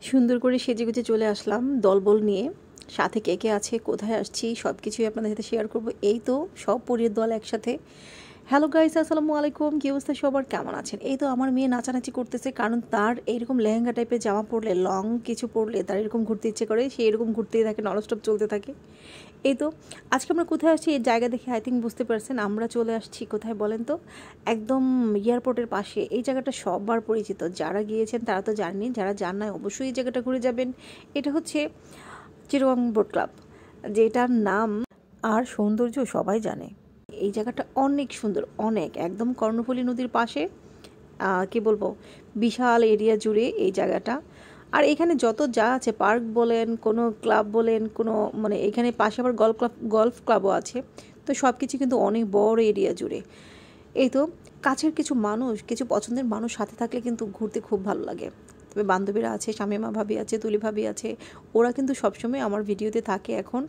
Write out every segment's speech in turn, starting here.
সুন্দর করে সেজেগুজে চলে আসলাম দলবল নিয়ে। সাথে কে কে আছে, কোথায় আসছি, সব কিছুই আপনাদের সাথে শেয়ার করব। এই তো সব পরির দল একসাথে। হ্যালো গাইস, আসসালামু আলাইকুম। কি অবস্থা সবার, কেমন আছেন? এই তো আমার মেয়ে নাচানাচি করতেছে, কারণ তার এইরকম লেহেঙ্গা টাইপের জামা পরলে, লং কিছু পরলে তার এরকম ঘুরতে ইচ্ছে করে। সে এরকম ঘুরতেই থাকে, ননস্টপ চলতে থাকে। এই তো আজকে আমরা কোথায় আসছি, এই জায়গা দেখে আই থিঙ্ক বুঝতে পারছেন আমরা চলে আসছি কোথায় বলেন তো। একদম এয়ারপোর্টের পাশে। এই জায়গাটা সববার পরিচিত, যারা গিয়েছেন তারা তো জানেন, যারা জান না অবশ্যই এই জায়গাটা ঘুরে যাবেন। এটা হচ্ছে চিটাগং বোট ক্লাব, যেটার নাম আর সৌন্দর্য সবাই জানে। এই জায়গাটা অনেক সুন্দর, অনেক, একদম কর্ণফুলী নদীর পাশে। কি বলবো, বিশাল এরিয়া জুড়ে এই জায়গাটা। আর এখানে যত যা আছে, পার্ক বলেন, কোনো ক্লাব বলেন, কোনো মানে এখানে পাশে আবার গলফ ক্লাবও আছে। তো সব কিছু কিন্তু অনেক বড় এরিয়া জুড়ে। এই তো কাছের কিছু মানুষ, কিছু পছন্দের মানুষ সাথে থাকলে কিন্তু ঘুরতে খুব ভালো লাগে। তবে বান্ধবীরা আছে, শামিমা ভাবি আছে, তুলি ভাবি আছে, ওরা কিন্তু সবসময় আমার ভিডিওতে থাকে। এখন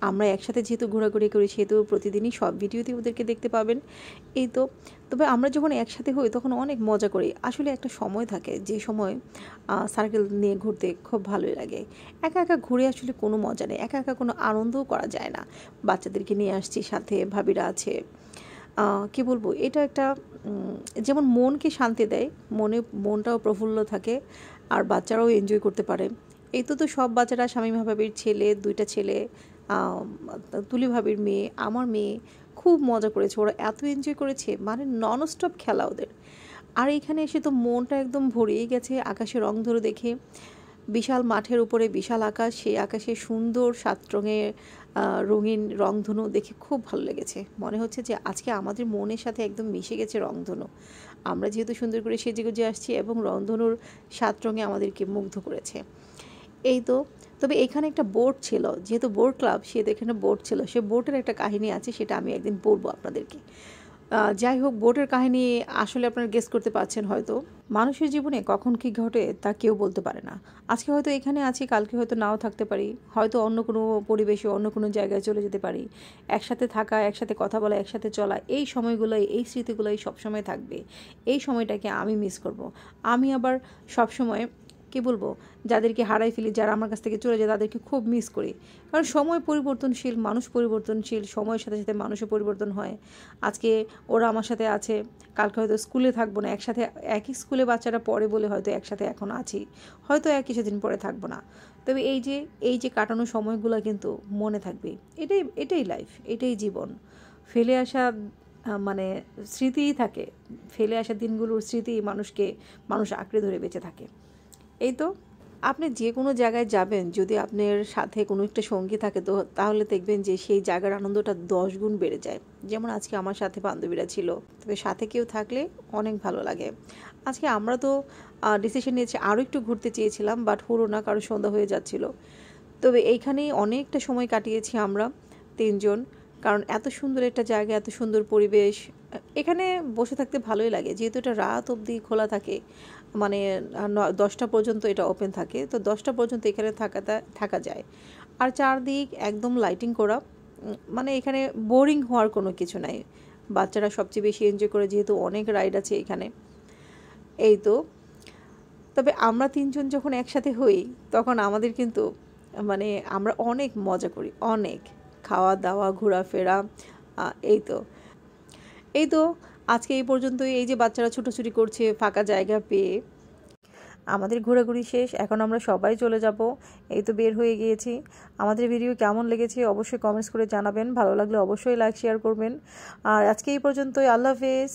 আমরা একসাথে যেহেতু ঘোরাঘুরি করি, সেহেতু প্রতিদিনই সব ভিডিওতে ওদেরকে দেখতে পাবেন। এই তো, তবে আমরা যখন একসাথে হই তখন অনেক মজা করি। আসলে একটা সময় থাকে যে সময় সার্কেল নিয়ে ঘুরতে খুব ভালোই লাগে। একা একা ঘুরে আসলে কোনো মজা নেই, একা একা কোনো আনন্দও করা যায় না। বাচ্চাদেরকে নিয়ে আসছি সাথে, ভাবিরা আছে। কি বলবো, এটা একটা যেমন মনকে শান্তি দেয়, মনটাও প্রফুল্ল থাকে, আর বাচ্চারাও এনজয় করতে পারে। এই তো সব বাচ্চারা, শামীমা ভাবির ছেলে, দুইটা ছেলে, তুলি ভাবির মেয়ে, আমার মেয়ে, খুব মজা করেছে। ওরা এত এনজয় করেছে, মানে ননস্টপ খেলা ওদের। আর এইখানে এসে তো মনটা একদম ভরিয়ে গেছে আকাশে রং ধরে দেখে। বিশাল মাঠের উপরে বিশাল আকাশ, সেই আকাশে সুন্দর 7 রঙের রঙিন রংধনু দেখে খুব ভালো লেগেছে। মনে হচ্ছে যে আজকে আমাদের মনের সাথে একদম মিশে গেছে রংধনু। আমরা যেহেতু সুন্দর করে সেজেগুজে আসছি, এবং রংধনুর 7 রঙে আমাদেরকে মুগ্ধ করেছে। এই তো, তবে এখানে একটা বোট ছিল, যেহেতু বোট ক্লাব, সেহেতু এখানে বোট ছিল। সে বোটের একটা কাহিনী আছে, সেটা আমি একদিন বলবো আপনাদেরকে। যাই হোক, বোটের কাহিনী আসলে আপনারা গেস করতে পারছেন হয়তো। মানুষের জীবনে কখন কী ঘটে তা কেউ বলতে পারে না। আজকে হয়তো এখানে আছি, কালকে হয়তো নাও থাকতে পারি, হয়তো অন্য কোনো পরিবেশে, অন্য কোনো জায়গায় চলে যেতে পারি। একসাথে থাকা, একসাথে কথা বলা, একসাথে চলা, এই সময়গুলোই, এই স্মৃতিগুলোই সবসময় থাকবে। এই সময়টাকে আমি মিস করব। আমি আবার সবসময় কি বলবো, যাদেরকে হারাই ফেলি, যারা আমার কাছ থেকে চলে যায়, তাদেরকে খুব মিস করি। কারণ সময় পরিবর্তনশীল, মানুষ পরিবর্তনশীল, সময়ের সাথে সাথে মানুষের পরিবর্তন হয়। আজকে ওরা আমার সাথে আছে, কালকে হয়তো স্কুলে থাকবো না একসাথে। একই স্কুলে বাচ্চারা পড়ে বলে হয়তো একসাথে এখন আছি, হয়তো কিছুদিন পরে থাকবো না। তবে এই যে কাটানো সময়গুলো কিন্তু মনে থাকবে। এটাই লাইফ, এটাই জীবন। ফেলে আসা মানে স্মৃতিই থাকে, ফেলে আসা দিনগুলোর স্মৃতি মানুষ আঁকড়ে ধরে বেঁচে থাকে। এই তো, আপনি যে কোনো জায়গায় যাবেন, যদি আপনার সাথে কোনো একটা সঙ্গী থাকে, তো তাহলে দেখবেন যে সেই জায়গার আনন্দটা 10 গুণ বেড়ে যায়। যেমন আজকে আমার সাথে বান্ধবীরা ছিল, তবে সাথে কেউ থাকলে অনেক ভালো লাগে। আজকে আমরা তো ডিসিশন নিয়েছি, আরও একটু ঘুরতে চেয়েছিলাম, বাট হলো না, কারণ সন্ধ্যা হয়ে যাচ্ছিল। তবে এইখানেই অনেকটা সময় কাটিয়েছি আমরা 3 জন, কারণ এত সুন্দর একটা জায়গা, এত সুন্দর পরিবেশ। এখানে বসে থাকতে ভালোই লাগে, যেহেতু এটা রাত অবধি খোলা থাকে, মানে 10টা পর্যন্ত এটা ওপেন থাকে। তো 10টা পর্যন্ত এখানে থাকা যায়। আর চারদিক একদম লাইটিং করা, মানে এখানে বোরিং হওয়ার কোনো কিছু নাই। বাচ্চারা সবচেয়ে বেশি এনজয় করে, যেহেতু অনেক রাইড আছে এখানে। এই তো, তবে আমরা 3 জন যখন একসাথে হই, তখন আমাদের কিন্তু মানে আমরা অনেক মজা করি, অনেক খাওয়া দাওয়া, ঘোরাফেরা। এই তো, এই তো আজকে এই পর্যন্তই। এই যে বাচ্চারা ছুটোছুটি করছে ফাঁকা জায়গা পেয়ে। আমাদের ঘোরাঘুরি শেষ, এখন আমরা সবাই চলে যাব। এই তো বের হয়ে গিয়েছি। আমাদের ভিডিও কেমন লেগেছে অবশ্যই কমেন্টস করে জানাবেন, ভালো লাগলে অবশ্যই লাইক শেয়ার করবেন। আর আজকে এই পর্যন্তই, আল্লাহ হাফেজ।